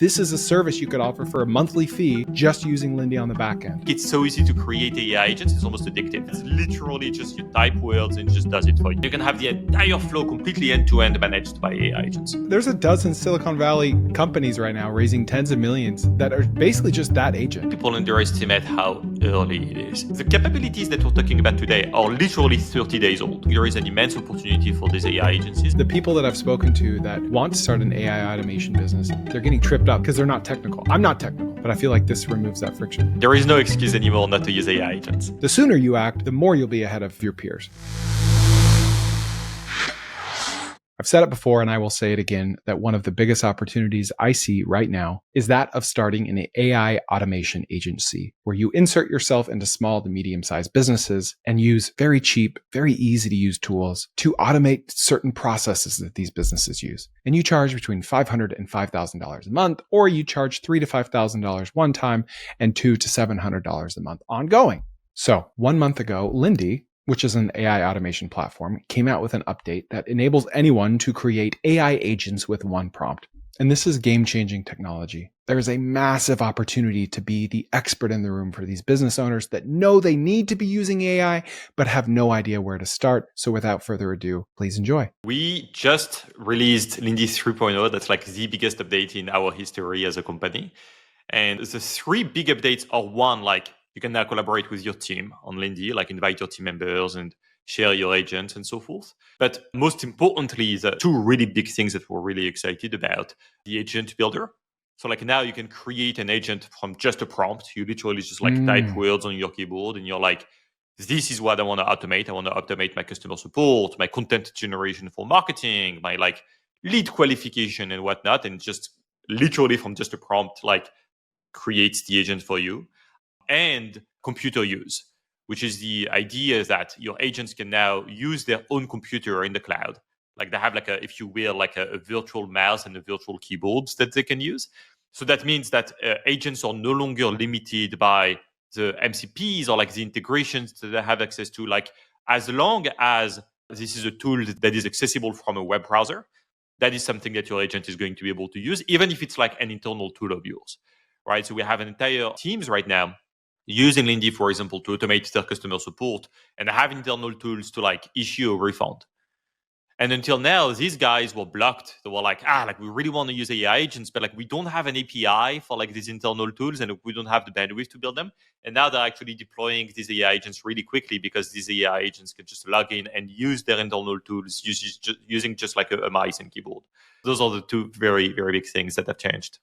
This is a service you could offer for a monthly fee just using Lindy on the back end. It's so easy to create AI agents, it's almost addictive. It's literally just you type words and it just does it for you. You can have the entire flow completely end-to-end managed by AI agents. There's a dozen Silicon Valley companies right now raising tens of millions that are basically just that agent. People underestimate how early it is. The capabilities that we're talking about today are literally 30 days old. There is an immense opportunity for these AI agencies. The people that I've spoken to that want to start an AI automation business, they're getting tripped up because they're not technical. I'm not technical, but I feel like this removes that friction. There is no excuse anymore not to use AI agents. The sooner you act, the more you'll be ahead of your peers. I've said it before and I will say it again, that one of the biggest opportunities I see right now is that of starting an AI automation agency where you insert yourself into small to medium-sized businesses and use very cheap, very easy to use tools to automate certain processes that these businesses use. And you charge between $500 and $5,000 a month, or you charge $3,000 to $5,000 one time and $200 to $700 a month ongoing. So 1 month ago, Lindy, which is an AI automation platform, came out with an update that enables anyone to create AI agents with one prompt. And this is game-changing technology. There is a massive opportunity to be the expert in the room for these business owners that know they need to be using AI, but have no idea where to start. So without further ado, please enjoy. We just released Lindy 3.0. That's like the biggest update in our history as a company. And the three big updates are one, like, you can now collaborate with your team on Lindy, like invite your team members and share your agents and so forth. But most importantly, the two really big things that we're really excited about, the agent builder. So like now you can create an agent from just a prompt. You literally just like type words on your keyboard and you're like, this is what I want to automate. I want to automate my customer support, my content generation for marketing, my like lead qualification and whatnot. And just literally from just a prompt, like creates the agent for you. And computer use, which is the idea that your agents can now use their own computer in the cloud. Like they have like a, if you will, like a virtual mouse and a virtual keyboards that they can use. So that means that agents are no longer limited by the MCPs or like the integrations that they have access to. Like as long as this is a tool that is accessible from a web browser, that is something that your agent is going to be able to use, even if it's like an internal tool of yours, right? So we have an entire teams right now using Lindy, for example, to automate their customer support and have internal tools to like issue a refund. And until now, these guys were blocked. They were like, we really want to use AI agents, but like we don't have an API for like these internal tools and we don't have the bandwidth to build them. And now they're actually deploying these AI agents really quickly because these AI agents can just log in and use their internal tools using just like a mouse and keyboard. Those are the two very, very big things that have changed.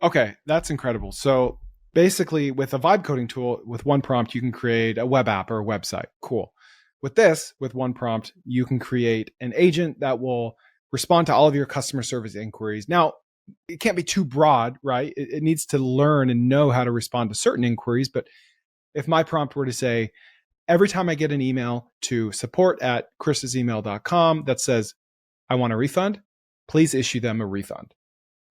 Okay, that's incredible. So basically, with a vibe coding tool, with one prompt, you can create a web app or a website. Cool. With this, with one prompt, you can create an agent that will respond to all of your customer service inquiries. Now, it can't be too broad, right? It needs to learn and know how to respond to certain inquiries. But if my prompt were to say, every time I get an email to support@chrissemail.com that says, I want a refund, please issue them a refund,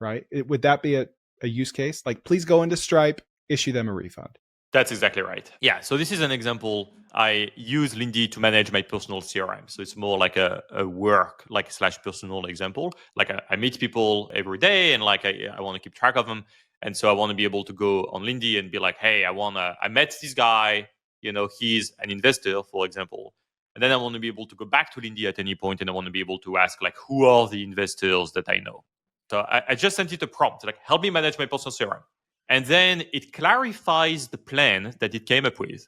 right? Would that be a use case? Like, please go into Stripe, issue them a refund. That's exactly right. Yeah. So this is an example. I use Lindy to manage my personal CRM. So it's more like a work, like / personal example. Like I meet people every day and like I want to keep track of them. And so I want to be able to go on Lindy and be like, hey, I met this guy, he's an investor, for example. And then I want to be able to go back to Lindy at any point and I want to be able to ask like, who are the investors that I know? So I just sent it a prompt, like, help me manage my personal CRM. And then it clarifies the plan that it came up with.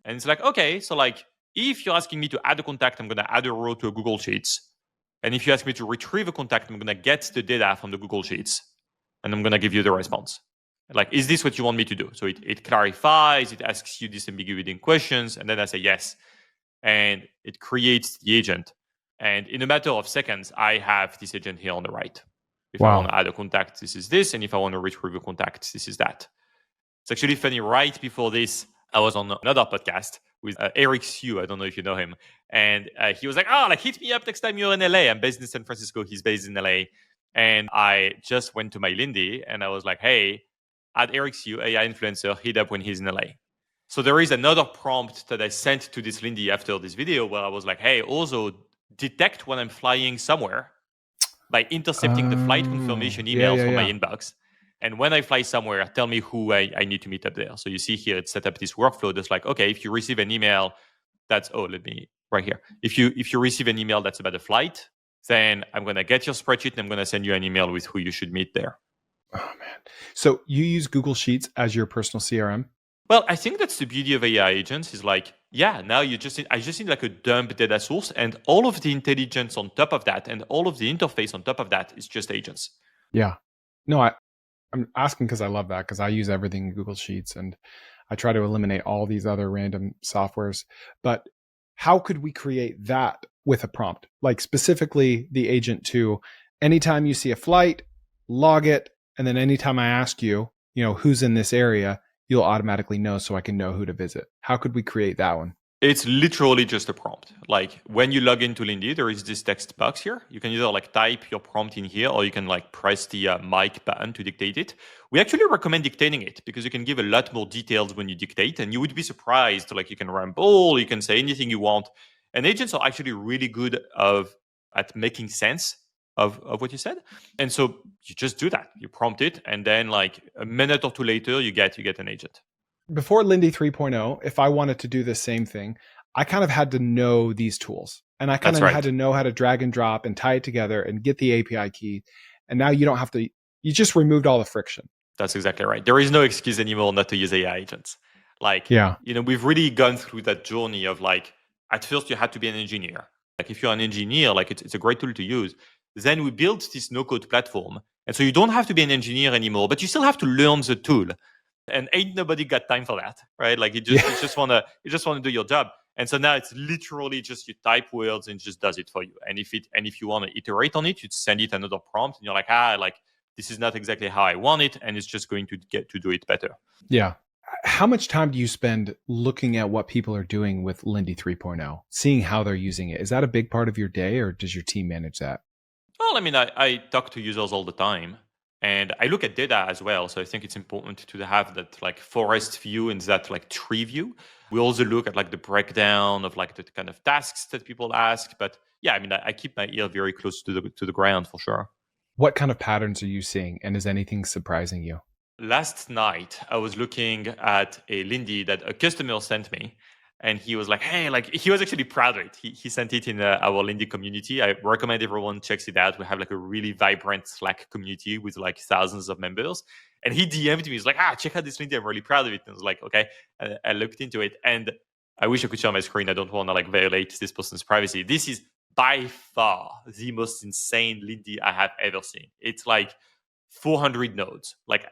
And it's like, okay, so like, if you're asking me to add a contact, I'm going to add a row to a Google Sheets. And if you ask me to retrieve a contact, I'm going to get the data from the Google Sheets. And I'm going to give you the response. Like, is this what you want me to do? So it clarifies, it asks you disambiguating questions. And then I say yes. And it creates the agent. And in a matter of seconds, I have this agent here on the right. If I want to add a contact, this is this. And if I want to retrieve a contact, this is that. It's actually funny. Right before this, I was on another podcast with Eric Sue. I don't know if you know him. And he was like, hit me up next time you're in LA. I'm based in San Francisco. He's based in LA. And I just went to my Lindy and I was like, hey, add Eric Sue, AI influencer, hit up when he's in LA. So there is another prompt that I sent to this Lindy after this video where I was like, hey, also detect when I'm flying somewhere by intercepting the flight confirmation emails from my inbox. And when I fly somewhere, tell me who I need to meet up there. So you see here, it's set up this workflow that's like, okay, if you receive an email that's, let me, right here. If you receive an email that's about a flight, then I'm going to get your spreadsheet and I'm going to send you an email with who you should meet there. Oh, man. So you use Google Sheets as your personal CRM? Well, I think that's the beauty of AI agents is like, now I just need like a dump data source and all of the intelligence on top of that and all of the interface on top of that is just agents. Yeah. No, I'm asking because I love that, because I use everything in Google Sheets and I try to eliminate all these other random softwares. But how could we create that with a prompt? Like specifically the agent to, anytime you see a flight, log it. And then anytime I ask you, who's in this area, you'll automatically know so I can know who to visit. How could we create that one? It's literally just a prompt. Like when you log into Lindy, there is this text box here. You can either like type your prompt in here or you can like press the mic button to dictate it. We actually recommend dictating it because you can give a lot more details when you dictate and you would be surprised. Like you can ramble, you can say anything you want. And agents are actually really good at making sense of what you said. And so you just do that. You prompt it and then like a minute or two later, you get an agent. Before Lindy 3.0, if I wanted to do the same thing, I kind of had to know these tools. And I kind of had to know how to drag and drop and tie it together and get the API key. And now you don't have to, you just removed all the friction. That's exactly right. There is no excuse anymore not to use AI agents. Like, we've really gone through that journey of like, at first you had to be an engineer. Like if you're an engineer, like it's a great tool to use. Then we built this no-code platform. And so you don't have to be an engineer anymore, but you still have to learn the tool. And ain't nobody got time for that, right? Like you just wanna do your job. And so now it's literally just you type words and it just does it for you. And if you want to iterate on it, you send it another prompt and you're like, this is not exactly how I want it, and it's just going to get to do it better. Yeah. How much time do you spend looking at what people are doing with Lindy 3.0, seeing how they're using it? Is that a big part of your day or does your team manage that? Well, I mean, I talk to users all the time. And I look at data as well. So I think it's important to have that like forest view and that like tree view. We also look at like the breakdown of like the kind of tasks that people ask. But yeah, I mean, I keep my ear very close to the ground for sure. What kind of patterns are you seeing? And is anything surprising you? Last night, I was looking at a Lindy that a customer sent me. And he was like, hey, like he was actually proud of it. He sent it in our Lindy community. I recommend everyone checks it out. We have like a really vibrant Slack community with like thousands of members. And he DM'd me. He's like, check out this Lindy. I'm really proud of it. And I was like, okay. And I looked into it. And I wish I could share my screen. I don't want to like violate this person's privacy. This is by far the most insane Lindy I have ever seen. It's like 400 nodes, like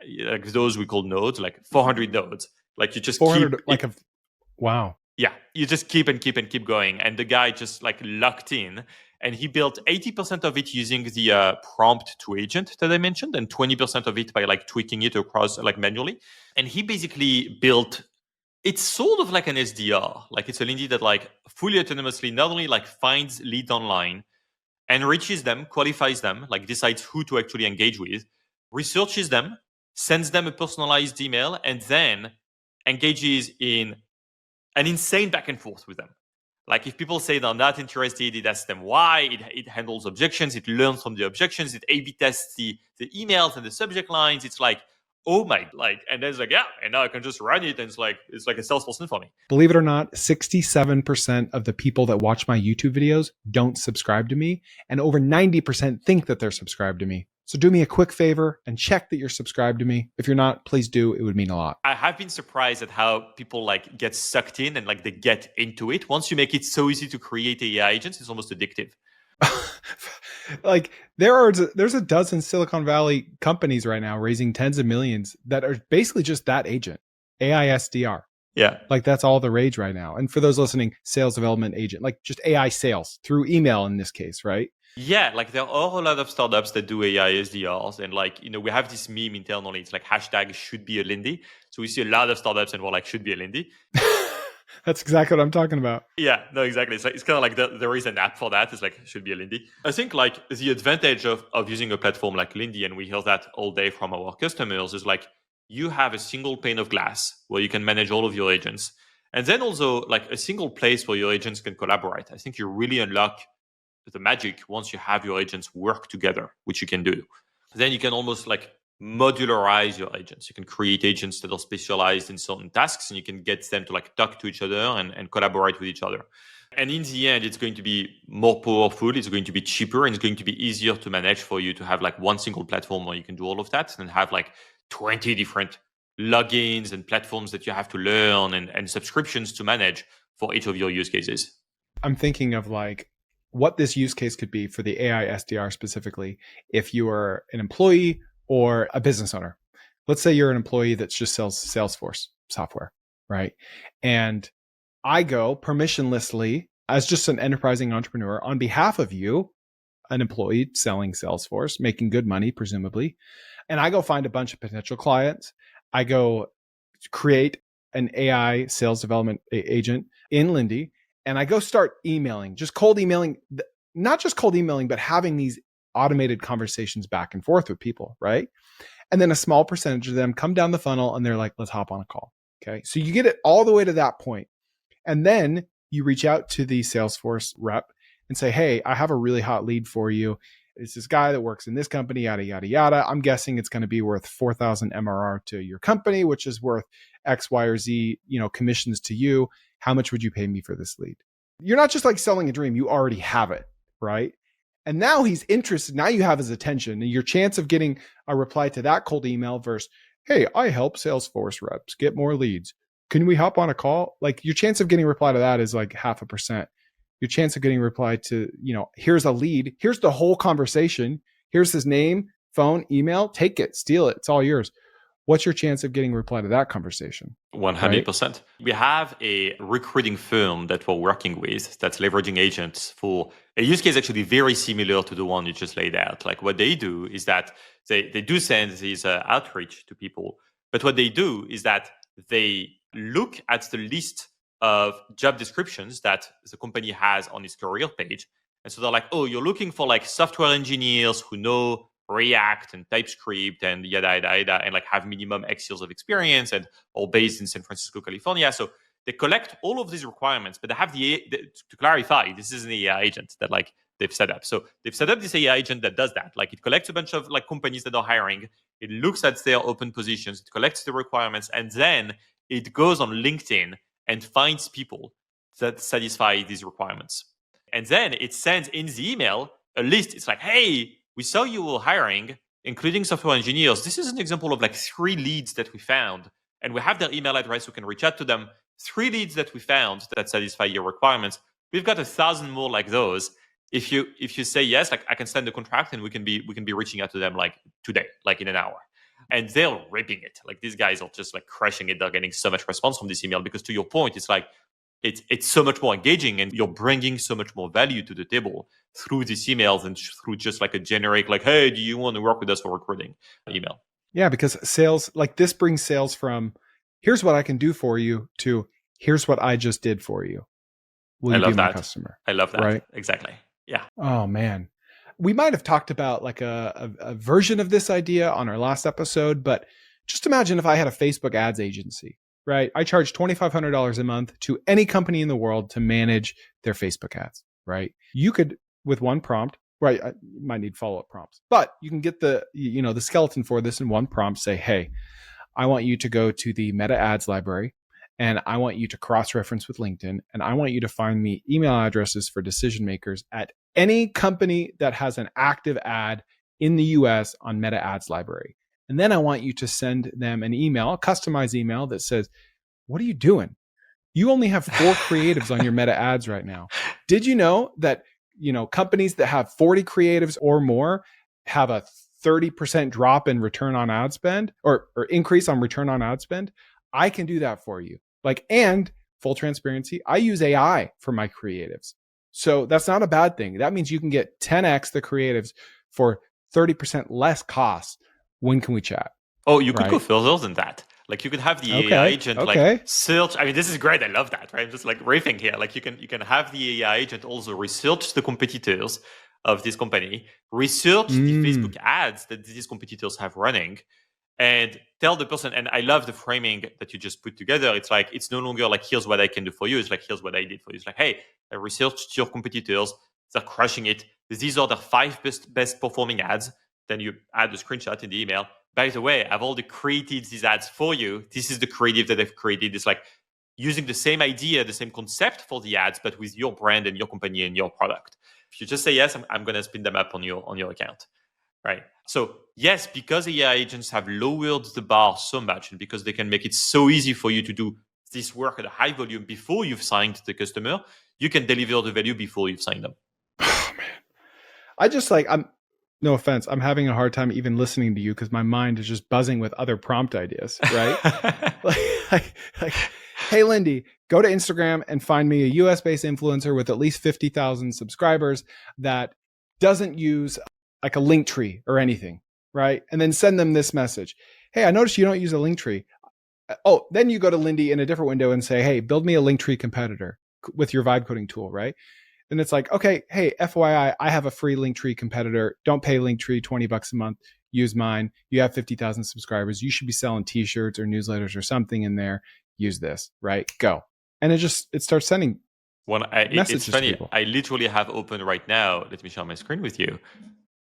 those we call nodes, like 400 nodes. Like you just 400, wow. Yeah, you just keep going. And the guy just like locked in and he built 80% of it using the prompt to agent that I mentioned and 20% of it by like tweaking it across like manually. And he basically built, it's sort of like an SDR. Like it's a Lindy that like fully autonomously not only like finds leads online, enriches them, qualifies them, like decides who to actually engage with, researches them, sends them a personalized email, and then engages in an insane back and forth with them. Like if people say they're not interested, it asks them why, it handles objections, it learns from the objections, it A/B tests the emails and the subject lines. It's like, oh my, like, and then it's like, yeah, and now I can just run it and it's like a salesperson for me. Believe it or not, 67% of the people that watch my YouTube videos don't subscribe to me, and over 90% think that they're subscribed to me. So do me a quick favor and check that you're subscribed to me. If you're not, please do. It would mean a lot. I have been surprised at how people like get sucked in and like they get into it. Once you make it so easy to create AI agents, it's almost addictive. Like there's a dozen Silicon Valley companies right now raising tens of millions that are basically just that agent, AI SDR. Yeah. Like that's all the rage right now. And for those listening, sales development agent, like just AI sales through email in this case, right? Yeah, like there are a lot of startups that do AI SDRs, and like we have this meme internally. It's like hashtag should be a Lindy. So we see a lot of startups and we're like should be a Lindy. That's exactly what I'm talking about. Yeah, no, exactly. It's kind of like there is an app for that. It's like should be a Lindy. I think like the advantage of using a platform like Lindy, and we hear that all day from our customers, is like you have a single pane of glass where you can manage all of your agents, and then also like a single place where your agents can collaborate. I think you really unlock the magic once you have your agents work together, which you can do. Then you can almost like modularize your agents. You can create agents that are specialized in certain tasks, and you can get them to like talk to each other and collaborate with each other. And in the end, it's going to be more powerful, it's going to be cheaper, and it's going to be easier to manage for you to have like one single platform where you can do all of that, and have like 20 different logins and platforms that you have to learn, and subscriptions to manage for each of your use cases. I'm thinking of like what this use case could be for the AI SDR specifically if you are an employee or a business owner. Let's say you're an employee that just sells Salesforce software, right? And I go permissionlessly as just an enterprising entrepreneur on behalf of you, an employee selling Salesforce, making good money, presumably. And I go find a bunch of potential clients. I go create an AI sales development agent in Lindy, and I go start emailing, just cold emailing, not just cold emailing, but having these automated conversations back and forth with people, right? And then a small percentage of them come down the funnel and they're like, let's hop on a call. Okay. So you get it all the way to that point. And then you reach out to the Salesforce rep and say, hey, I have a really hot lead for you. It's this guy that works in this company, yada, yada, yada. I'm guessing it's going to be worth 4,000 MRR to your company, which is worth X, Y, or Z, commissions to you. How much would you pay me for this lead? You're not just like selling a dream. You already have it, right? And now he's interested. Now you have his attention, and your chance of getting a reply to that cold email versus, hey, I help Salesforce reps get more leads. Can we hop on a call? Like your chance of getting a reply to that is like 0.5%. Your chance of getting a reply to, here's a lead. Here's the whole conversation. Here's his name, phone, email. Take it, steal it. It's all yours. What's your chance of getting a reply to that conversation? 100%. Right? We have a recruiting firm that we're working with that's leveraging agents for a use case actually very similar to the one you just laid out. Like what they do is that they do send these outreach to people, but what they do is that they look at the list of job descriptions that the company has on its career page. And so they're like, oh, you're looking for like software engineers who know React and TypeScript and yada, yada, yada, and like have minimum X years of experience and all based in San Francisco, California. So they collect all of these requirements, but they have to clarify, this is an AI agent that like they've set up. So they've set up this AI agent that does that. Like it collects a bunch of like companies that are hiring. It looks at their open positions. It collects the requirements, and then it goes on LinkedIn and finds people that satisfy these requirements. And then it sends in the email a list. It's like, hey, we saw you were hiring, including software engineers. This is an example of like 3 leads that we found, and we have their email address. We can reach out to them. 3 leads that we found that satisfy your requirements. We've got 1,000 more like those. If you say yes, like I can send the contract, and we can be reaching out to them like today, like in an hour. And they're ripping it. Like these guys are just like crushing it. They're getting so much response from this email because, to your point, it's like it's so much more engaging, and you're bringing so much more value to the table through these emails and through just like a generic like, hey, do you want to work with us for recruiting email? Yeah, because sales, like this brings sales from here's what I can do for you to here's what I just did for you. Will you be my customer? I love that. Right? Exactly. Yeah. Oh man. We might have talked about like a version of this idea on our last episode, but just imagine if I had a Facebook ads agency, right? I charge $2,500 a month to any company in the world to manage their Facebook ads, right? You could, with one prompt, right? You might need follow-up prompts, but you can get the skeleton for this in one prompt. Say, hey, I want you to go to the Meta Ads library, and I want you to cross-reference with LinkedIn, and I want you to find me email addresses for decision makers at any company that has an active ad in the US on Meta Ads library. And then I want you to send them an email, a customized email that says, what are you doing? You only have 4 creatives on your Meta Ads right now. Did you know that, companies that have 40 creatives or more have a 30% drop in return on ad spend or increase on return on ad spend? I can do that for you. And full transparency, I use AI for my creatives. So that's not a bad thing. That means you can get 10x the creatives for 30% less cost. When can we chat? Oh, you could go further than that. Like you could have the AI agent like search. I mean, this is great. I love that. Right? I'm just like riffing here. Like you can have the AI agent also research the competitors of this company, research the Facebook ads that these competitors have running, and tell the person. And I love the framing that you just put together. It's like, it's no longer like, here's what I can do for you. It's like, here's what I did for you. It's like, hey, I researched your competitors. They're crushing it. These are the 5 best performing ads. Then you add the screenshot in the email. by the way, I've already created these ads for you. This is the creative that I've created. It's like using the same idea, the same concept for the ads, but with your brand and your company and your product. If you just say yes, I'm going to spin them up on your account, right? So yes, because AI agents have lowered the bar so much, and because they can make it so easy for you to do this work at a high volume before you've signed the customer, you can deliver the value before you've signed them. Oh man, I just like I'm. No offense, I'm having a hard time even listening to you because my mind is just buzzing with other prompt ideas, right? like, hey Lindy, go to Instagram and find me a US-based influencer with at least 50,000 subscribers that doesn't use like a link tree or anything, right? And then send them this message. Hey, I noticed you don't use a link tree. Oh, then you go to Lindy in a different window and say, hey, build me a link tree competitor with your vibe coding tool, right? Then it's like, okay, hey, FYI, I have a free Linktree competitor. Don't pay Linktree $20 a month. Use mine. You have 50,000 subscribers. You should be selling t-shirts or newsletters or something in there. Use this, right? Go. And it starts sending messages it's funny. to people. I literally have open right now. Let me share my screen with you.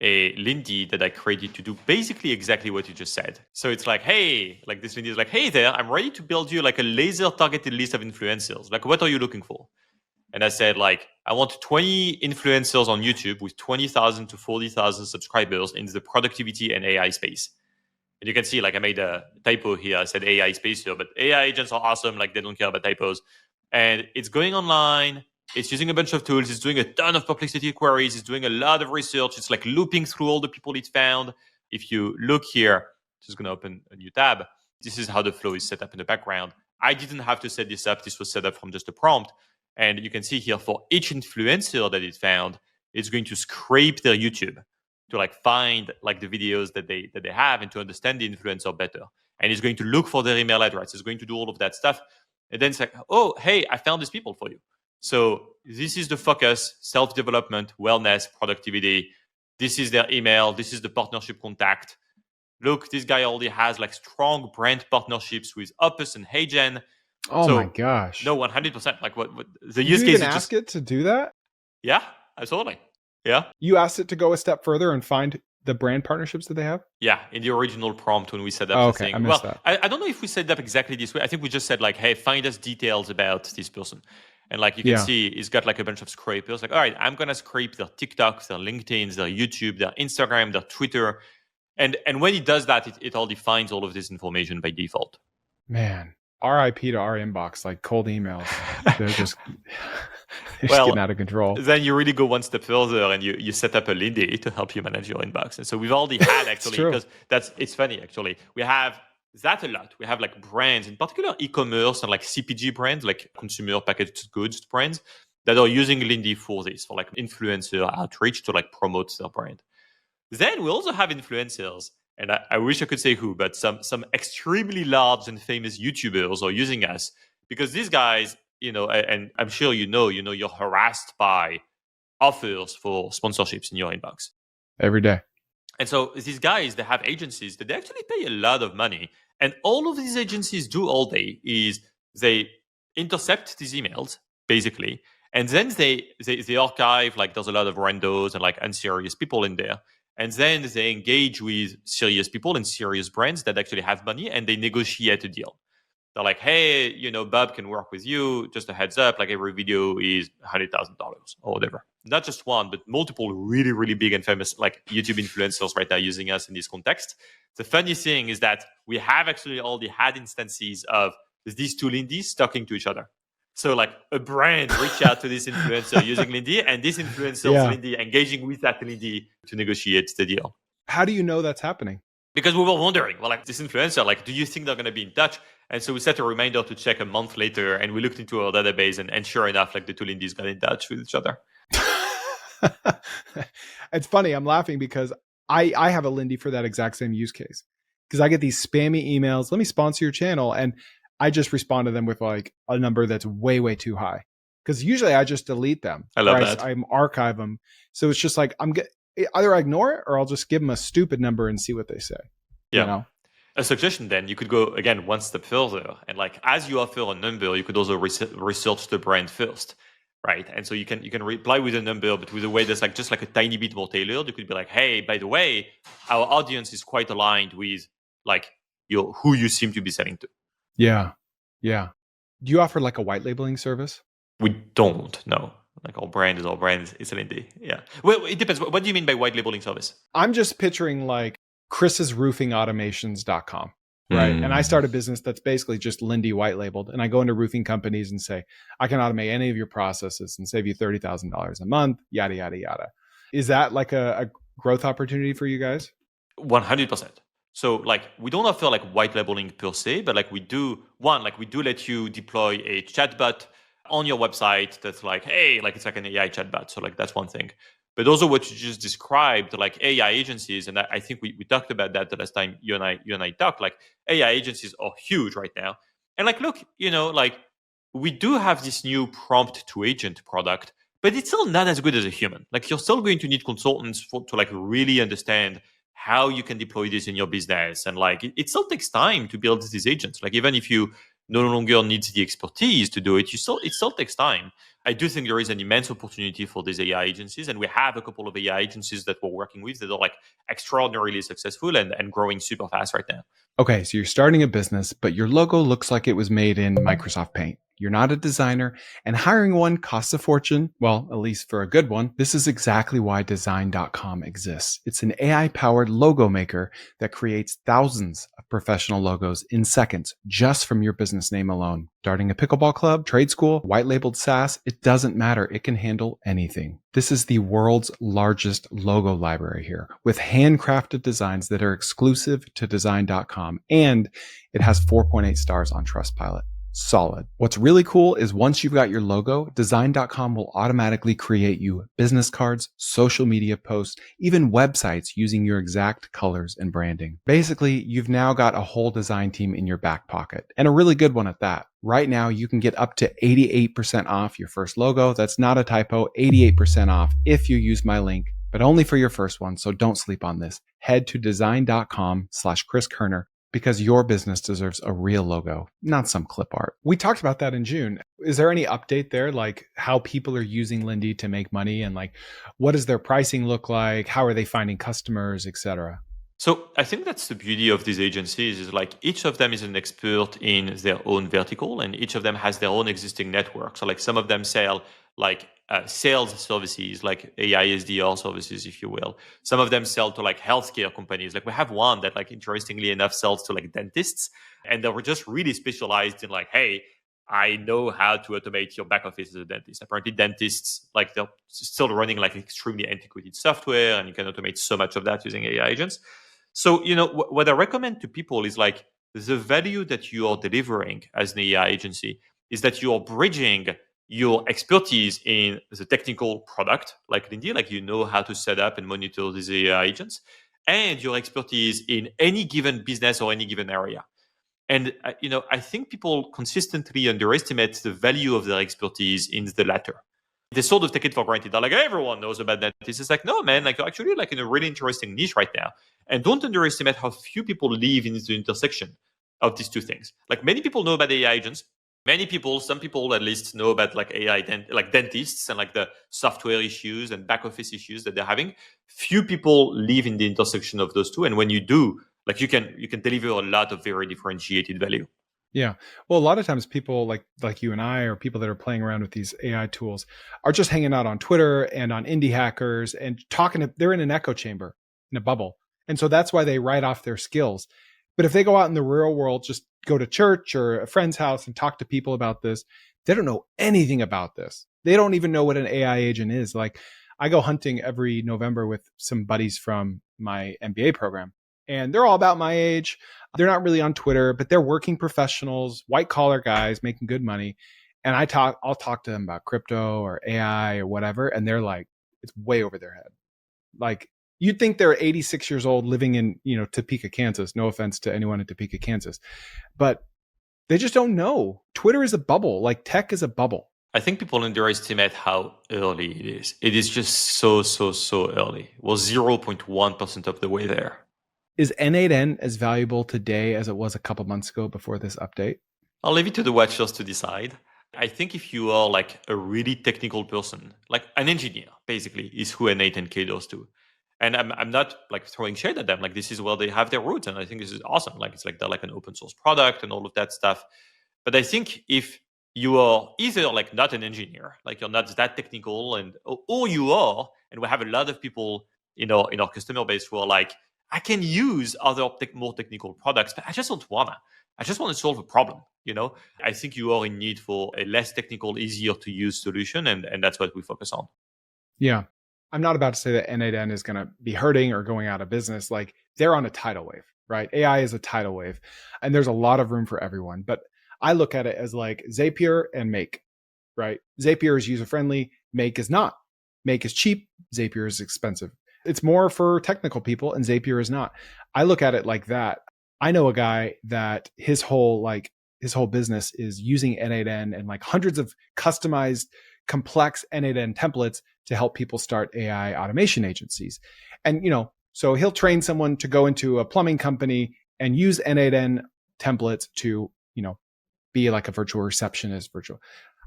A Lindy that I created to do basically exactly what you just said. So it's like, hey, like this Lindy is like, hey there, I'm ready to build you like a laser targeted list of influencers. Like, what are you looking for? And I said, like, I want 20 influencers on YouTube with 20,000 to 40,000 subscribers in the productivity and AI space. And you can see, like, I made a typo here. I said AI space here, but AI agents are awesome. Like, they don't care about typos. And it's going online. It's using a bunch of tools. It's doing a ton of perplexity queries. It's doing a lot of research. It's like looping through all the people it found. If you look here, just going to open a new tab. This is how the flow is set up in the background. I didn't have to set this up. This was set up from just a prompt. And you can see here for each influencer that it found, it's going to scrape their YouTube to like find like the videos that they have and to understand the influencer better. And it's going to look for their email address. It's going to do all of that stuff. And then it's like, oh, hey, I found these people for you. So this is the focus: self-development, wellness, productivity. This is their email. This is the partnership contact. Look, this guy already has like strong brand partnerships with Opus and HeyGen. Oh my gosh. No, 100%. Like what the Did use you case even is ask it to do that? Yeah, absolutely. Yeah. You asked it to go a step further and find the brand partnerships that they have? Yeah, in the original prompt when we set up the thing. I missed that. I don't know if we set up exactly this way. I think we just said like, hey, find us details about this person. And like you can see, it's got like a bunch of scrapers. Like, all right, I'm going to scrape their TikTok, their LinkedIn, their YouTube, their Instagram, their Twitter. And when it does that, it already finds all of this information by default. Man, RIP to our inbox, like cold emails. They're just getting out of control. Then you really go one step further and you set up a Lindy to help you manage your inbox. And so we've already had actually, because it's funny actually. We have that a lot. We have like brands, in particular e-commerce and like CPG brands, like consumer packaged goods brands that are using Lindy for this, for like influencer outreach to like promote their brand. Then we also have influencers, and I wish I could say who, but some extremely large and famous YouTubers are using us because these guys, and I'm sure you're harassed by offers for sponsorships in your inbox every day. And so these guys, they have agencies that they actually pay a lot of money. And all of these agencies do all day is they intercept these emails, basically, and then they archive, like there's a lot of randos and like unserious people in there. And then they engage with serious people and serious brands that actually have money, and they negotiate a deal. They're like, hey, Bob can work with you. Just a heads up, like every video is $100,000 or whatever. Not just one, but multiple really, really big and famous like YouTube influencers right now using us in this context. The funny thing is that we have actually already had instances of these two Lindys talking to each other. So like a brand reach out to this influencer using Lindy, and this influencer's Lindy engaging with that Lindy to negotiate the deal. How do you know that's happening? Because we were wondering, well, like this influencer, like, do you think they're going to be in touch? And so we set a reminder to check a month later, and we looked into our database, and sure enough, like the two Lindys got in touch with each other. It's funny. I'm laughing because I have a Lindy for that exact same use case. Because I get these spammy emails, let me sponsor your channel. And I just respond to them with like a number that's way, way too high. Because usually I just delete them. I love that. I archive them. So it's just like, either I ignore it or I'll just give them a stupid number and see what they say. Yeah. A suggestion then, you could go again one step further. And like as you offer a number, you could also research the brand first. right? And so you can reply with a number, but with a way that's like just like a tiny bit more tailored. You could be like, hey, by the way, our audience is quite aligned with like your who you seem to be selling to. Yeah. Yeah. Do you offer like a white labeling service? We don't know. Like our brand is our brand. It's Lindy. Yeah. Well, it depends. What do you mean by white labeling service? I'm just picturing like chris'sroofingautomations.com, right? And I start a business that's basically just Lindy white labeled. And I go into roofing companies and say, I can automate any of your processes and save you $30,000 a month, yada, yada, yada. Is that like a growth opportunity for you guys? 100%. So like we don't offer like white labeling per se, but like we do let you deploy a chatbot on your website that's like, hey, like it's like an AI chatbot. So like that's one thing. But also what you just described, like AI agencies, and I think we talked about that the last time you and I talked, like AI agencies are huge right now. And like look, like we do have this new prompt to agent product, but it's still not as good as a human. Like you're still going to need consultants to like really understand how you can deploy this in your business. And like it still takes time to build these agents. Like even if you no longer need the expertise to do it, it still takes time. I do think there is an immense opportunity for these AI agencies. And we have a couple of AI agencies that we're working with that are like extraordinarily successful and growing super fast right now. Okay, so you're starting a business, but your logo looks like it was made in Microsoft Paint. You're not a designer, and hiring one costs a fortune. Well, at least for a good one. This is exactly why Design.com exists. It's an AI-powered logo maker that creates thousands of professional logos in seconds just from your business name alone. Starting a pickleball club, trade school, white labeled SaaS, it doesn't matter. It can handle anything. This is the world's largest logo library here with handcrafted designs that are exclusive to Design.com, and it has 4.8 stars on Trustpilot. Solid. What's really cool is once you've got your logo, Design.com will automatically create you business cards, social media posts, even websites using your exact colors and branding. Basically, you've now got a whole design team in your back pocket, and a really good one at that. Right now, you can get up to 88% off your first logo. That's not a typo, 88% off if you use my link, but only for your first one, so don't sleep on this. Head to design.com/Chris Koerner because your business deserves a real logo, not some clip art. We talked about that in June. Is there any update there, like how people are using Lindy to make money and like what does their pricing look like? How are they finding customers, etc.? So I think that's the beauty of these agencies is like each of them is an expert in their own vertical and each of them has their own existing network. So like some of them sell like sales services, like AI SDR services, if you will. Some of them sell to like healthcare companies. Like we have one that like interestingly enough sells to like dentists and they were just really specialized in like, hey, I know how to automate your back office as a dentist. Apparently dentists, like they're still running like extremely antiquated software and you can automate so much of that using AI agents. So, what I recommend to people is like the value that you are delivering as an AI agency is that you are bridging your expertise in the technical product, like Lindy, like you know how to set up and monitor these AI agents, and your expertise in any given business or any given area. And, I think people consistently underestimate the value of their expertise in the latter. They sort of take it for granted. They're like, everyone knows about that. It's like, no, man, like you're actually like in a really interesting niche right now. And don't underestimate how few people live in the intersection of these two things. Like many people know about AI agents. Some people at least know about like like dentists and like the software issues and back office issues that they're having. Few people live in the intersection of those two. And when you do, like you can deliver a lot of very differentiated value. Yeah. Well, a lot of times people like you and I or people that are playing around with these AI tools are just hanging out on Twitter and on indie hackers and they're in an echo chamber, in a bubble. And so that's why they write off their skills. But if they go out in the real world, just go to church or a friend's house and talk to people about this, they don't know anything about this. They don't even know what an AI agent is. Like I go hunting every November with some buddies from my MBA program and they're all about my age. They're not really on Twitter, but they're working professionals, white collar guys making good money. And I'll talk to them about crypto or AI or whatever. And they're like, it's way over their head. Like you'd think they're 86 years old living in, Topeka, Kansas. No offense to anyone in Topeka, Kansas, but they just don't know. Twitter is a bubble. Like tech is a bubble. I think people underestimate how early it is. It is just so early. We're 0.1% of the way there. Is N8N as valuable today as it was a couple months ago before this update? I'll leave it to the watchers to decide. I think if you are like a really technical person, like an engineer, basically, is who N8N caters to. And I'm not like throwing shade at them. Like this is where they have their roots, and I think this is awesome. Like it's like they're like an open source product and all of that stuff. But I think if you are either like not an engineer, like you're not that technical, and or you are, and we have a lot of people in our customer base who are like, I can use other more technical products, but I just don't wanna. I just want to solve a problem. I think you are in need for a less technical, easier to use solution, and that's what we focus on. Yeah. I'm not about to say that N8N is going to be hurting or going out of business. Like they're on a tidal wave, right? AI is a tidal wave and there's a lot of room for everyone. But I look at it as like Zapier and Make, right? Zapier is user friendly. Make is not. Make is cheap. Zapier is expensive. It's more for technical people and Zapier is not. I look at it like that. I know a guy that his whole business is using N8N and like hundreds of customized complex N8N templates to help people start AI automation agencies. And, so he'll train someone to go into a plumbing company and use N8N templates to, be like a virtual receptionist,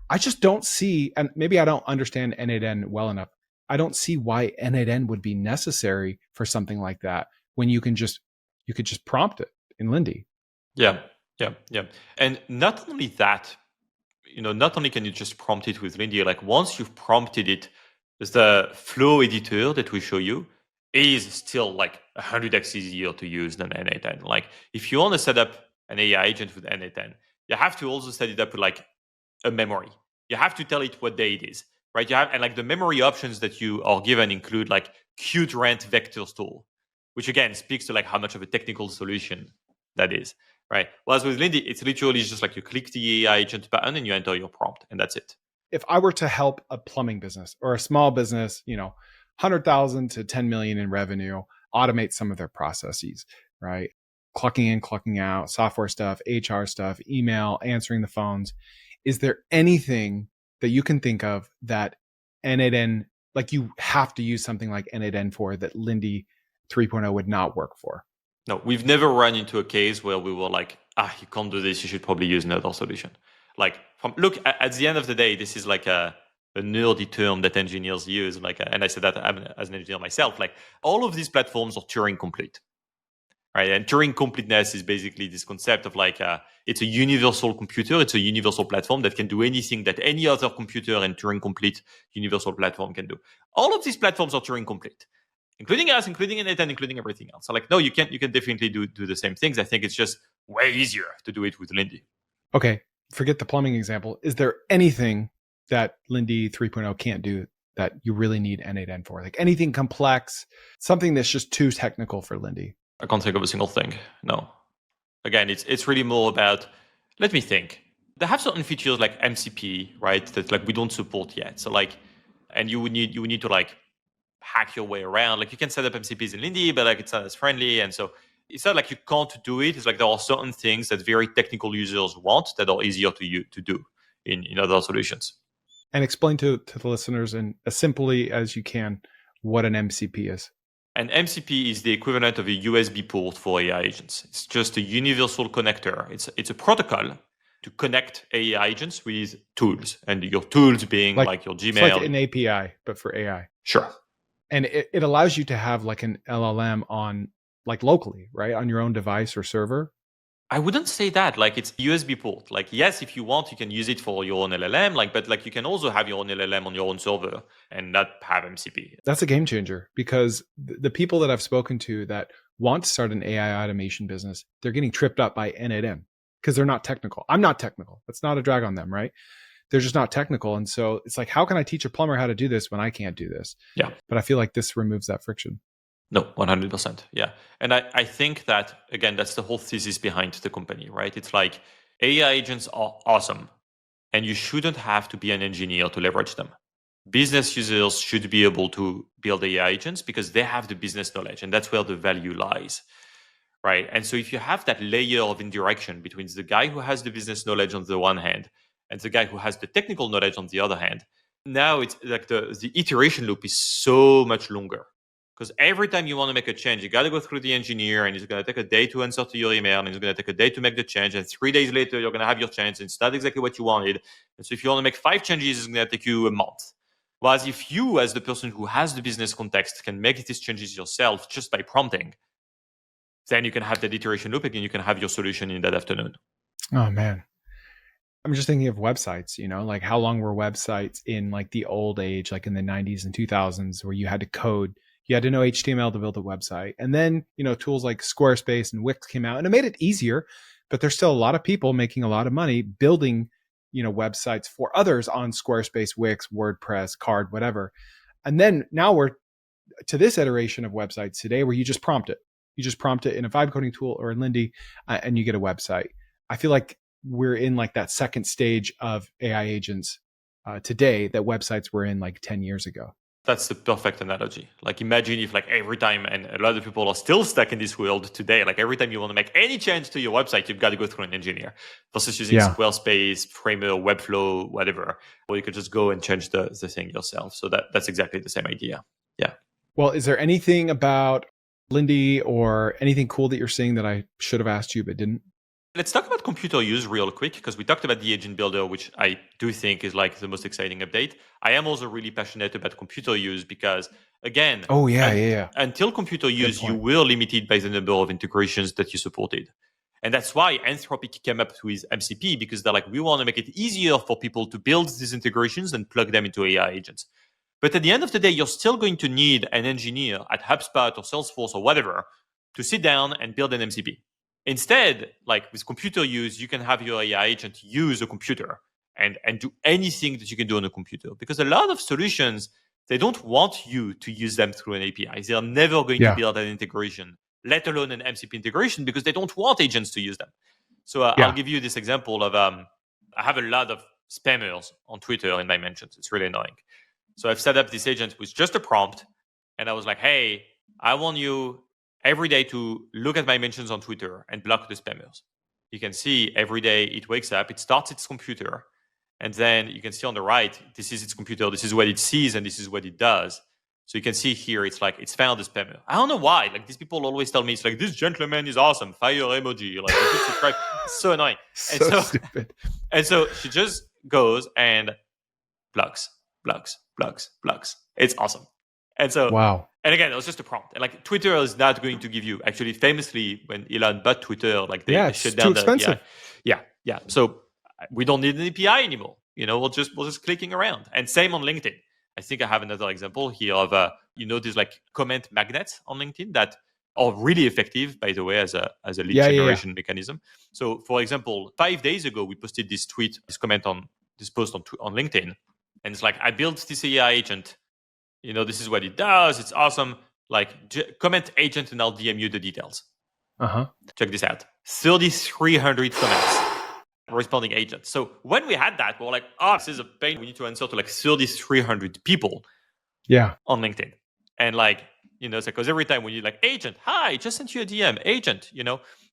I just don't see, and maybe I don't understand N8N well enough. I don't see why N8N would be necessary for something like that when you could just prompt it in Lindy. Yeah. And not only that, not only can you just prompt it with Lindy, like once you've prompted it, the Flow editor that we show you is still like 100x easier to use than N8N. Like if you want to set up an AI agent with N8N, you have to also set it up with like a memory. You have to tell it what day it is, right? And like the memory options that you are given include like cute rent vector store, which again speaks to like how much of a technical solution that is. Right. Whereas with Lindy, it's literally just like you click the AI agent button and you enter your prompt, and that's it. If I were to help a plumbing business or a small business, 100,000 to 10 million in revenue, automate some of their processes, right? Clocking in, clocking out, software stuff, HR stuff, email, answering the phones. Is there anything that you can think of that N8N, like you have to use something like N8N for that Lindy 3.0 would not work for? No, we've never run into a case where we were like, you can't do this, you should probably use another solution. Like, look, at the end of the day, this is like a nerdy term that engineers use. Like, and I said that as an engineer myself, like all of these platforms are Turing complete, right? And Turing completeness is basically this concept of like, it's a universal computer, it's a universal platform that can do anything that any other computer and Turing complete universal platform can do. All of these platforms are Turing complete, including us, including N8N, including everything else. So like, no, you can definitely do the same things. I think it's just way easier to do it with Lindy. Okay, forget the plumbing example. Is there anything that Lindy 3.0 can't do that you really need N8N for? Like anything complex, something that's just too technical for Lindy? I can't think of a single thing. No. Again, it's really more about, let me think. They have certain features like MCP, right? That like we don't support yet. So like, and you would need to like hack your way around. Like you can set up MCPs in Lindy, but like it's not as friendly. And so it's not like you can't do it. It's like there are certain things that very technical users want that are easier to do in other solutions. And explain to the listeners in as simply as you can what an MCP is. An MCP is the equivalent of a USB port for AI agents. It's just a universal connector. It's a protocol to connect AI agents with tools, and your tools being like your Gmail. It's like an API, but for AI. Sure. And it allows you to have like an LLM on like locally, right? On your own device or server. I wouldn't say that. Like it's USB port. Like yes, if you want, you can use it for your own LLM. But like you can also have your own LLM on your own server and not have MCP. That's a game changer because the people that I've spoken to that want to start an AI automation business, they're getting tripped up by N8N because they're not technical. I'm not technical. That's not a drag on them, right? They're just not technical. And so it's like, how can I teach a plumber how to do this when I can't do this? Yeah. But I feel like this removes that friction. No, 100%. Yeah. And I think that, again, that's the whole thesis behind the company, right? It's like AI agents are awesome and you shouldn't have to be an engineer to leverage them. Business users should be able to build AI agents because they have the business knowledge and that's where the value lies, right? And so if you have that layer of indirection between the guy who has the business knowledge on the one hand and the guy who has the technical knowledge on the other hand, now it's like the iteration loop is so much longer. Because every time you want to make a change, you got to go through the engineer, and it's going to take a day to answer to your email, and it's going to take a day to make the change. And 3 days later, you're going to have your change. And it's not exactly what you wanted. And so if you want to make 5 changes, it's going to take you a month. Whereas if you, as the person who has the business context, can make these changes yourself just by prompting, then you can have that iteration loop and you can have your solution in that afternoon. Oh, man. I'm just thinking of websites, like how long were websites in like the old age, like in the 90s and 2000s, where you had to code, you had to know HTML to build a website. And then, tools like Squarespace and Wix came out and it made it easier, but there's still a lot of people making a lot of money building, websites for others on Squarespace, Wix, WordPress, Card, whatever. And then now we're to this iteration of websites today where you just prompt it. You just prompt it in a vibe coding tool or in Lindy and you get a website. I feel like we're in like that second stage of AI agents today that websites were in like 10 years ago. That's the perfect analogy. Like imagine if like every time, and a lot of people are still stuck in this world today, like every time you want to make any change to your website, you've got to go through an engineer versus using Squarespace, Framer, Webflow, whatever, or you could just go and change the thing yourself. So that's exactly the same idea. Yeah. Well, is there anything about Lindy or anything cool that you're seeing that I should have asked you but didn't? Let's talk about computer use real quick, because we talked about the agent builder, which I do think is like the most exciting update. I am also really passionate about computer use because, again, until computer use, you were limited by the number of integrations that you supported. And that's why Anthropic came up with MCP, because they're like, we want to make it easier for people to build these integrations and plug them into AI agents. But at the end of the day, you're still going to need an engineer at HubSpot or Salesforce or whatever to sit down and build an MCP. Instead, like with computer use, you can have your AI agent use a computer and do anything that you can do on a computer. Because a lot of solutions, they don't want you to use them through an API. They're never going to build an integration, let alone an MCP integration, because they don't want agents to use them. So I'll give you this example of, I have a lot of spammers on Twitter in my mentions. It's really annoying. So I've set up this agent with just a prompt. And I was like, hey, I want you every day to look at my mentions on Twitter and block the spammers. You can see every day it wakes up, it starts its computer, and then you can see on the right, this is its computer, this is what it sees, and this is what it does. So you can see here, it's like, it's found a spammer. I don't know why, like these people always tell me, it's like, this gentleman is awesome, fire emoji, like, you should subscribe. It's so annoying. So stupid. And so she just goes and blocks. It's awesome. And so, wow. And again, it was just a prompt. And like Twitter is not going to give you, actually, famously, when Elon bought Twitter, like they shut down too expensive. Yeah. So we don't need an API anymore. We're just clicking around. And same on LinkedIn. I think I have another example here of these like comment magnets on LinkedIn that are really effective, by the way, as a lead generation mechanism. So for example, 5 days ago, we posted this post on LinkedIn, and it's like, I built this AI agent. This is what it does. It's awesome. Like, comment agent and I'll DM you the details. Check this out. 3,300 comments responding agent. So when we had that, we were like, this is a pain. We need to answer to like 3,300 people on LinkedIn. And like, it's because every time when you like, agent, hi, just sent you a DM, agent,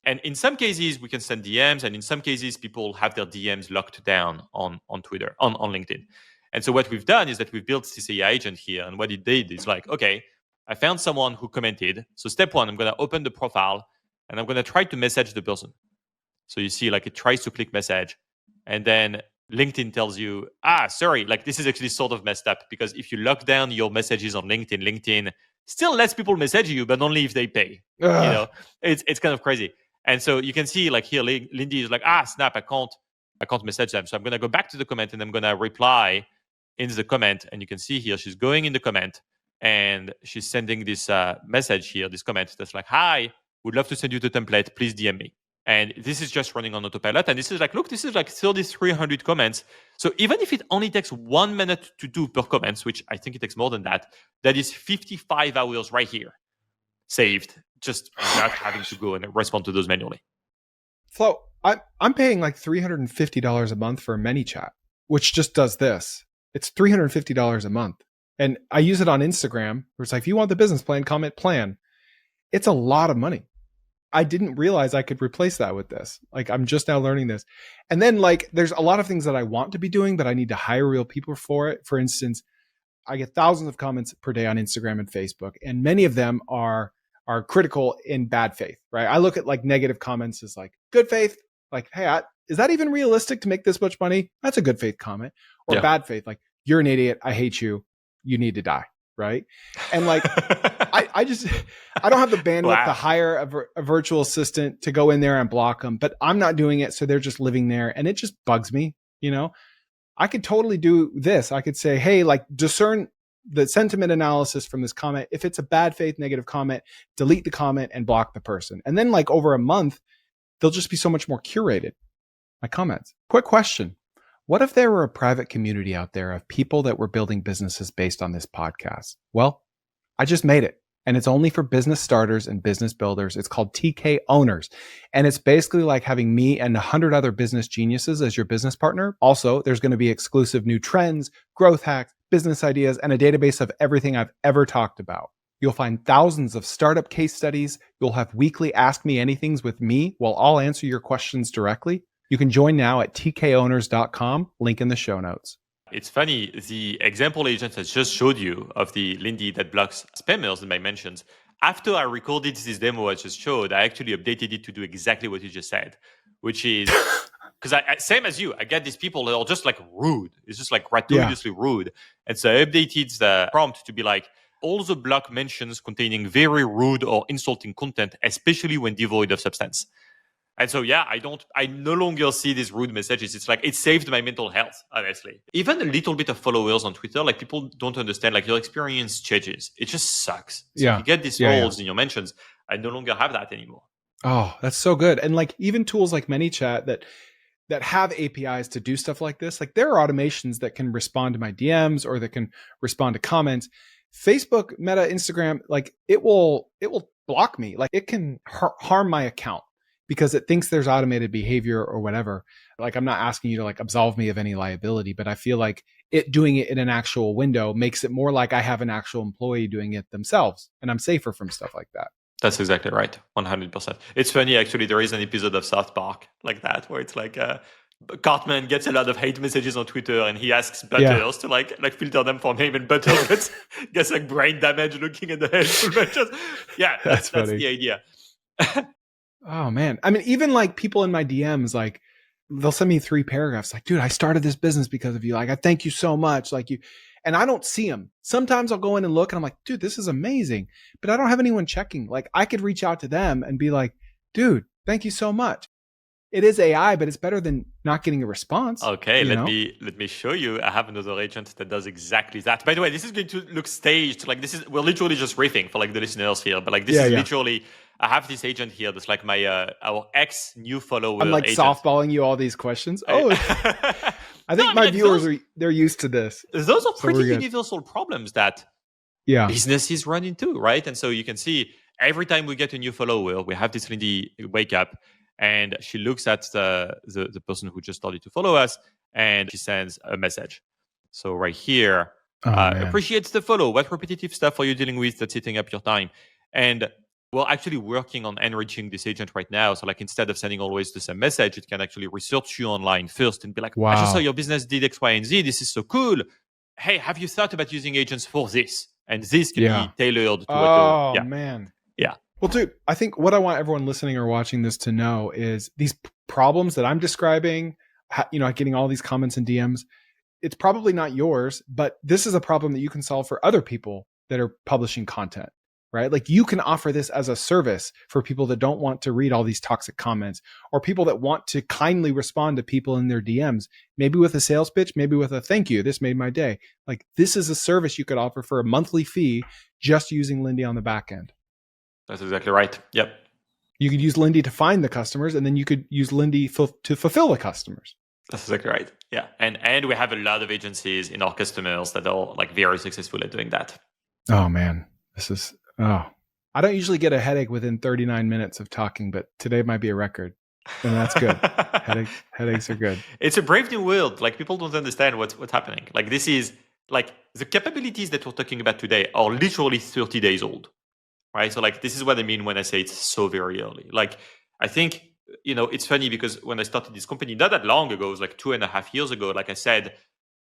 And in some cases, we can send DMs. And in some cases, people have their DMs locked down on Twitter, on LinkedIn. And so what we've done is that we've built this AI agent here. And what it did is like, okay, I found someone who commented. So step one, I'm going to open the profile and I'm going to try to message the person. So you see like it tries to click message. And then LinkedIn tells you, sorry, like this is actually sort of messed up, because if you lock down your messages on LinkedIn still lets people message you, but only if they pay. It's kind of crazy. And so you can see like here, Lindy is like, snap, I can't message them. So I'm going to go back to the comment and I'm going to reply in the comment. And you can see here, she's going in the comment and she's sending this message here, this comment that's like, hi, would love to send you the template. Please DM me. And this is just running on autopilot. And this is like, look, this is like 3,300 comments. So even if it only takes 1 minute to do per comments, which I think it takes more than that, that is 55 hours right here saved, just not having to go and respond to those manually. Flo, I'm paying like $350 a month for a ManyChat, which just does this. It's $350 a month. And I use it on Instagram, where it's like, if you want the business plan, comment plan. It's a lot of money. I didn't realize I could replace that with this. Like, I'm just now learning this. And then like, there's a lot of things that I want to be doing, but I need to hire real people for it. For instance, I get thousands of comments per day on Instagram and Facebook, and many of them are critical in bad faith, right? I look at like negative comments as like good faith, like, hey, is that even realistic to make this much money? That's a good faith comment. Or bad faith, like, you're an idiot, I hate you, you need to die, right? And like, I don't have the bandwidth to hire a virtual assistant to go in there and block them, but I'm not doing it, so they're just living there, and it just bugs me, you know? I could totally do this. I could say, hey, like, discern the sentiment analysis from this comment. If it's a bad faith negative comment, delete the comment and block the person. And then like over a month, they'll just be so much more curated, my comments. Quick question. What if there were a private community out there of people that were building businesses based on this podcast? Well, I just made it. And it's only for business starters and business builders. It's called TK Owners. And it's basically like having me and 100 other business geniuses as your business partner. Also, there's going to be exclusive new trends, growth hacks, business ideas, and a database of everything I've ever talked about. You'll find thousands of startup case studies. You'll have weekly Ask Me Anythings with me while I'll answer your questions directly. You can join now at tkowners.com, link in the show notes. It's funny, the example agent I just showed you of the Lindy that blocks spammers in my mentions, after I recorded this demo I just showed, I actually updated it to do exactly what you just said, which is, because I same as you, I get these people that are just like rude. It's just like gratuitously rude. And so I updated the prompt to be like, all the block mentions containing very rude or insulting content, especially when devoid of substance. And so, yeah, I no longer see these rude messages. It's like, it saved my mental health, honestly. Even a little bit of followers on Twitter, like people don't understand, like your experience changes. It just sucks. So if you get these roles in your mentions, I no longer have that anymore. Oh, that's so good. And like even tools like ManyChat that have APIs to do stuff like this, like there are automations that can respond to my DMs or that can respond to comments. Facebook, Meta, Instagram, like it will block me. Like it can harm my account because it thinks there's automated behavior or whatever. Like I'm not asking you to like absolve me of any liability, but I feel like it doing it in an actual window makes it more like I have an actual employee doing it themselves, and I'm safer from stuff like that. That's exactly right. 100%. It's funny, actually, there is an episode of South Park like that, where it's like Cartman gets a lot of hate messages on Twitter and he asks Butters to like filter them for him, and Butters gets like brain damage looking at the hateful messages. Yeah, that's the idea. Oh man. I mean, even like people in my DMs, like they'll send me 3 paragraphs like, dude, I started this business because of you. Like, I thank you so much. Like you, and I don't see them. Sometimes I'll go in and look and I'm like, dude, this is amazing. But I don't have anyone checking. Like I could reach out to them and be like, dude, thank you so much. It is AI, but it's better than not getting a response. Okay, let me show you. I have another agent that does exactly that. By the way, this is going to look staged. Like we're literally just riffing for like the listeners here. But like this is literally, I have this agent here that's like my our ex new follower. I'm like agent. Softballing you all these questions. Oh, I think my viewers they're used to this. Those are pretty universal problems that businesses run into, right? And so you can see every time we get a new follower, we have this Lindy wake up. And she looks at the person who just started to follow us, and she sends a message. So right here, appreciates the follow. What repetitive stuff are you dealing with that's eating up your time? And we're actually working on enriching this agent right now. So like instead of sending always the same message, it can actually research you online first and be like, I just saw your business did X, Y, and Z. This is so cool. Hey, have you thought about using agents for this? And this can be tailored to what you... man. Yeah. Well, dude, I think what I want everyone listening or watching this to know is these problems that I'm describing, getting all these comments and DMs, it's probably not yours, but this is a problem that you can solve for other people that are publishing content, right? Like you can offer this as a service for people that don't want to read all these toxic comments, or people that want to kindly respond to people in their DMs, maybe with a sales pitch, maybe with a thank you, this made my day. Like this is a service you could offer for a monthly fee just using Lindy on the back end. That's exactly right. Yep. You could use Lindy to find the customers, and then you could use Lindy to fulfill the customers. That's exactly right. Yeah. And we have a lot of agencies in our customers that are like very successful at doing that. Oh man, I don't usually get a headache within 39 minutes of talking, but today might be a record. And that's good. Headaches are good. It's a brave new world. Like people don't understand what's happening. Like this is like the capabilities that we're talking about today are literally 30 days old. Right. So like, this is what I mean when I say it's so very early. Like, I think, it's funny because when I started this company, not that long ago, it was like 2.5 years ago, like I said,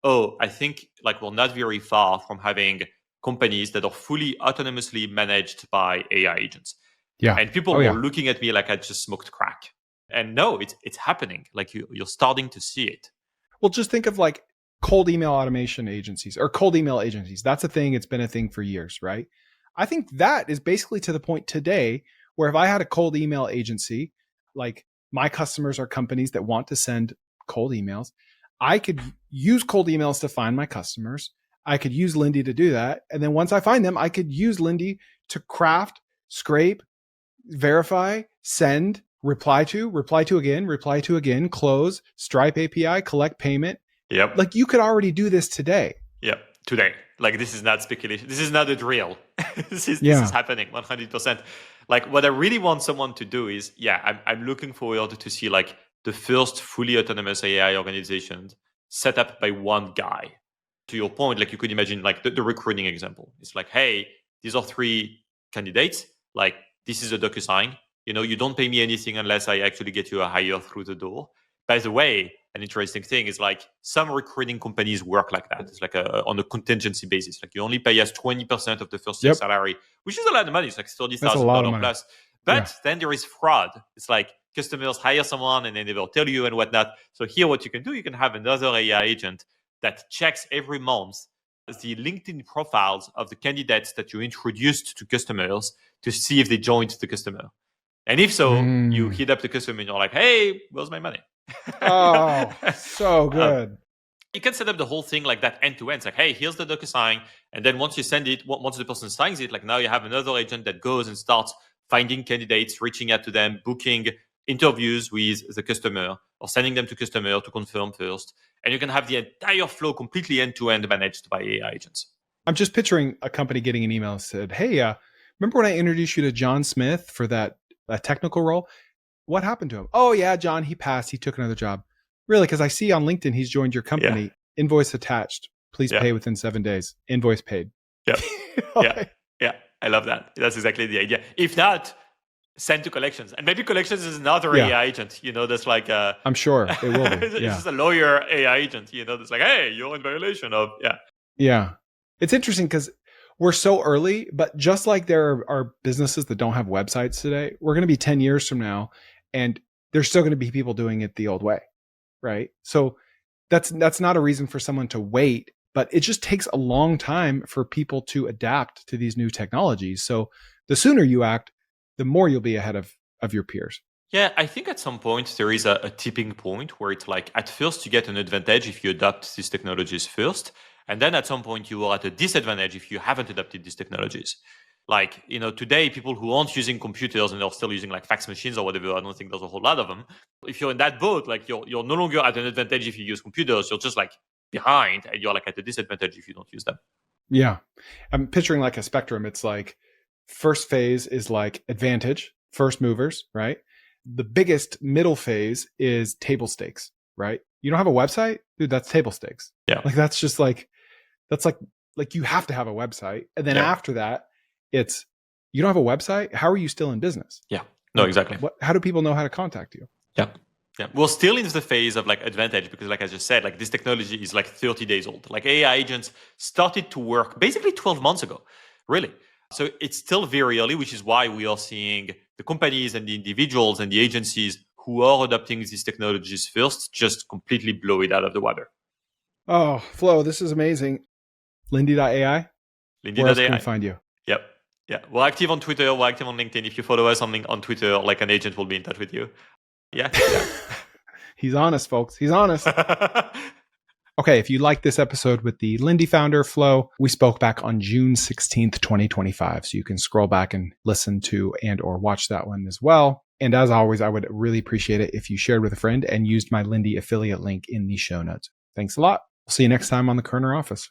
oh, I think like we're not very far from having companies that are fully autonomously managed by AI agents. Yeah. And people Oh, were yeah. looking at me like I just smoked crack. And no, it's happening. Like you're starting to see it. Well, just think of like cold email automation agencies or cold email agencies. That's a thing. It's been a thing for years, right? I think that is basically to the point today where if I had a cold email agency, like my customers are companies that want to send cold emails, I could use cold emails to find my customers. I could use Lindy to do that. And then once I find them, I could use Lindy to craft, scrape, verify, send, reply to again, close, Stripe API, collect payment. Yep. Like you could already do this today. Yep. Today. Like this is not speculation. This is not a drill. This is happening 100%. Like what I really want someone to do is, I'm looking forward to see like the first fully autonomous AI organizations set up by one guy. To your point, like you could imagine like the recruiting example. It's like, hey, these are 3 candidates. Like this is a DocuSign. You don't pay me anything unless I actually get you a hire through the door. By the way, an interesting thing is like some recruiting companies work like that. It's like on a contingency basis. Like you only pay us 20% of the first year salary, which is a lot of money. It's like $30,000 plus. But then there is fraud. It's like customers hire someone and then they will tell you and whatnot. So here, what you can do, you can have another AI agent that checks every month the LinkedIn profiles of the candidates that you introduced to customers to see if they joined the customer. And if so, you hit up the customer and you're like, hey, where's my money? Oh, so good. You can set up the whole thing like that end to end. It's like, hey, here's the DocuSign. And then once you send it, once the person signs it, like now you have another agent that goes and starts finding candidates, reaching out to them, booking interviews with the customer or sending them to customer to confirm first. And you can have the entire flow completely end to end managed by AI agents. I'm just picturing a company getting an email that said, hey, remember when I introduced you to John Smith for that technical role? What happened to him? Oh, yeah, John, he passed. He took another job. Really? Because I see on LinkedIn he's joined your company. Yeah. Invoice attached. Please pay within 7 days. Invoice paid. Yeah. Yeah. I love that. That's exactly the idea. If not, send to collections. And maybe collections is another AI agent, that's like I'm sure it will be. It's just a lawyer AI agent, that's like, hey, you're in violation of Yeah. It's interesting because we're so early, but just like there are businesses that don't have websites today, we're going to be 10 years from now and there's still going to be people doing it the old way, right? So that's not a reason for someone to wait, but it just takes a long time for people to adapt to these new technologies. So the sooner you act, the more you'll be ahead of your peers. Yeah, I think at some point there is a tipping point where it's like at first you get an advantage if you adopt these technologies first. And then at some point you are at a disadvantage if you haven't adopted these technologies. Like, today people who aren't using computers and are still using like fax machines or whatever, I don't think there's a whole lot of them. If you're in that boat, like you're no longer at an advantage if you use computers, you're just like behind and you're like at a disadvantage if you don't use them. Yeah. I'm picturing like a spectrum. It's like first phase is like advantage, first movers, right? The biggest middle phase is table stakes, right? You don't have a website? Dude, that's table stakes. Yeah. Like that's just like you have to have a website. And then after that, it's you don't have a website. How are you still in business? Yeah. No, exactly. How do people know how to contact you? Yeah. Yeah. We're still in the phase of like advantage because like I just said, like this technology is like 30 days old. Like AI agents started to work basically 12 months ago, really. So it's still very early, which is why we are seeing the companies and the individuals and the agencies who are adopting these technologies first just completely blow it out of the water. Oh, Flo, this is amazing. Lindy.ai? Lindy.ai. Where else can we find you? Yep. Yeah. We're active on Twitter. We're active on LinkedIn. If you follow us on Twitter, like an agent will be in touch with you. Yeah. He's honest, folks. He's honest. Okay, if you like this episode with the Lindy founder, Flo, we spoke back on June 16th, 2025. So you can scroll back and listen to and or watch that one as well. And as always, I would really appreciate it if you shared with a friend and used my Lindy affiliate link in the show notes. Thanks a lot. We'll see you next time on the Koerner office.